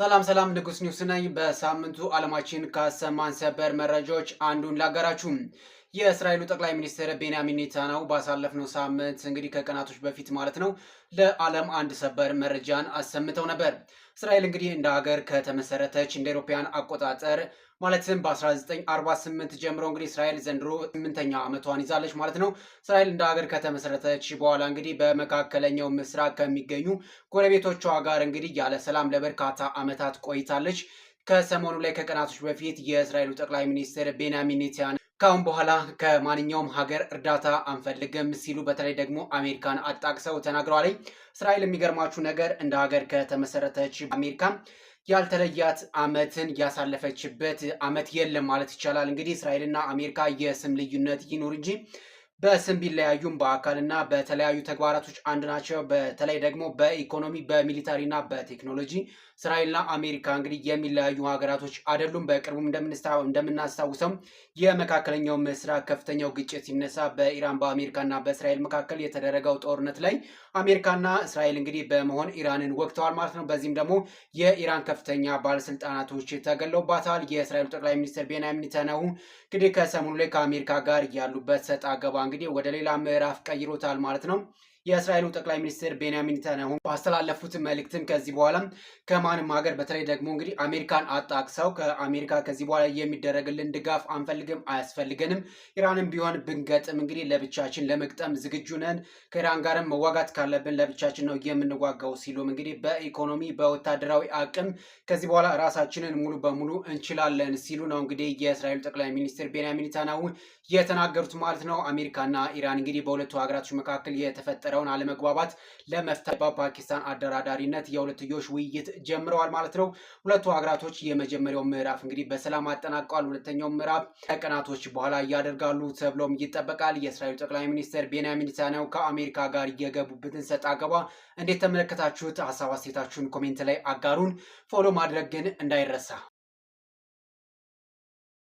ሰላም ንጉስ ኒውስ ነኝ። በሳምንቱ ዓለማችን ካሰማን ሰበር መረጃዎች አንዱን ላጋራችሁ። የእስራኤሉ ጠቅላይ ሚኒስትር ቤንያሚን ኔታንያሁ ባሳለፍነው ሳምንት እንግዲህ ከቀናቶች በፊት ማለት ነው ለዓለም አንድ ሰበር መረጃን አሰምተው ነበር። እስራኤል እንግዲህ እንደ ሀገር ከተመሰረተች እንደ አውሮፓውያን አቆጣጠር ማለትም በ1948 ጀምሮ እንግዲህ እስራኤል ዘንድሮ 8ኛ ዓመቷን ይዛለች ማለት ነው። እስራኤል እንደ ሀገር ከተመሰረተች በኋላ እንግዲህ በመካከለኛው ምስራቅ ከሚገኙ ጎረቤቶቿ ጋር እንግዲህ ያለ ሰላም ለበርካታ ዓመታት ቆይታለች። ከሰሞኑ ላይ ከቀናቶች በፊት የእስራኤሉ ጠቅላይ ሚኒስትር ቤንያሚን ኔታንያሁ ካሁን በኋላ ከማንኛውም ሀገር እርዳታ አንፈልግም ሲሉ በተለይ ደግሞ አሜሪካን አጣቅሰው ተናግረዋል። እስራኤል የሚገርማችሁ ነገር እንደ ሀገር ከተመሰረተች አሜሪካ ያልተለያት ዓመትን ያሳለፈችበት ዓመት የለም ማለት ይቻላል። እንግዲህ እስራኤልና አሜሪካ የስም ልዩነት ይኑር እንጂ በስም ቢለያዩም በአካልና በተለያዩ ተግባራቶች አንድ ናቸው። በተለይ ደግሞ በኢኮኖሚ በሚሊታሪና በቴክኖሎጂ እስራኤልና አሜሪካ እንግዲህ የሚለያዩ ሀገራቶች አይደሉም። በቅርቡም እንደምናስታውሰው የመካከለኛው ምስራቅ ከፍተኛው ግጭት ሲነሳ በኢራን በአሜሪካና በእስራኤል መካከል የተደረገው ጦርነት ላይ አሜሪካና እስራኤል እንግዲህ በመሆን ኢራንን ወግተዋል ማለት ነው። በዚህም ደግሞ የኢራን ከፍተኛ ባለስልጣናቶች ተገለውባታል። የእስራኤሉ ጠቅላይ ሚኒስትር ቤንያሚን ኔታንያሁ እንግዲህ ከሰሞኑ ላይ ከአሜሪካ ጋር ያሉበት ሰጣ ገባ እንግዲህ ወደ ሌላ ምዕራፍ ቀይሮታል ማለት ነው። የእስራኤሉ ጠቅላይ ሚኒስትር ቤንያሚን ኔታንያሁ ባስተላለፉት መልእክትም ከዚህ በኋላ ከማንም ሀገር በተለይ ደግሞ እንግዲህ አሜሪካን አጣቅሰው ከአሜሪካ ከዚህ በኋላ የሚደረግልን ድጋፍ አንፈልግም፣ አያስፈልገንም። ኢራንም ቢሆን ብንገጥም እንግዲህ ለብቻችን ለመግጠም ዝግጁ ነን። ከኢራን ጋርም መዋጋት ካለብን ለብቻችን ነው የምንዋጋው ሲሉም እንግዲህ በኢኮኖሚ በወታደራዊ አቅም ከዚህ በኋላ ራሳችንን ሙሉ በሙሉ እንችላለን ሲሉ ነው እንግዲህ የእስራኤሉ ጠቅላይ ሚኒስትር ቤንያሚን ኔታንያሁ የተናገሩት ማለት ነው። አሜሪካና ኢራን እንግዲህ በሁለቱ ሀገራቶች መካከል የተፈጠረውን አለመግባባት ለመፍታት በፓኪስታን አደራዳሪነት የሁለትዮሽ ውይይት ጀምረዋል ማለት ነው። ሁለቱ ሀገራቶች የመጀመሪያው ምዕራፍ እንግዲህ በሰላም አጠናቀዋል። ሁለተኛው ምዕራፍ ከቀናቶች በኋላ ያደርጋሉ ተብሎም ይጠበቃል። የእስራኤሉ ጠቅላይ ሚኒስትር ቤንያሚን ኔታንያሁ ከአሜሪካ ጋር የገቡበትን ሰጣ ገባ እንዴት ተመለከታችሁት? ሀሳብ አስተያየታችሁን ኮሜንት ላይ አጋሩን። ፎሎ ማድረግ ግን እንዳይረሳ።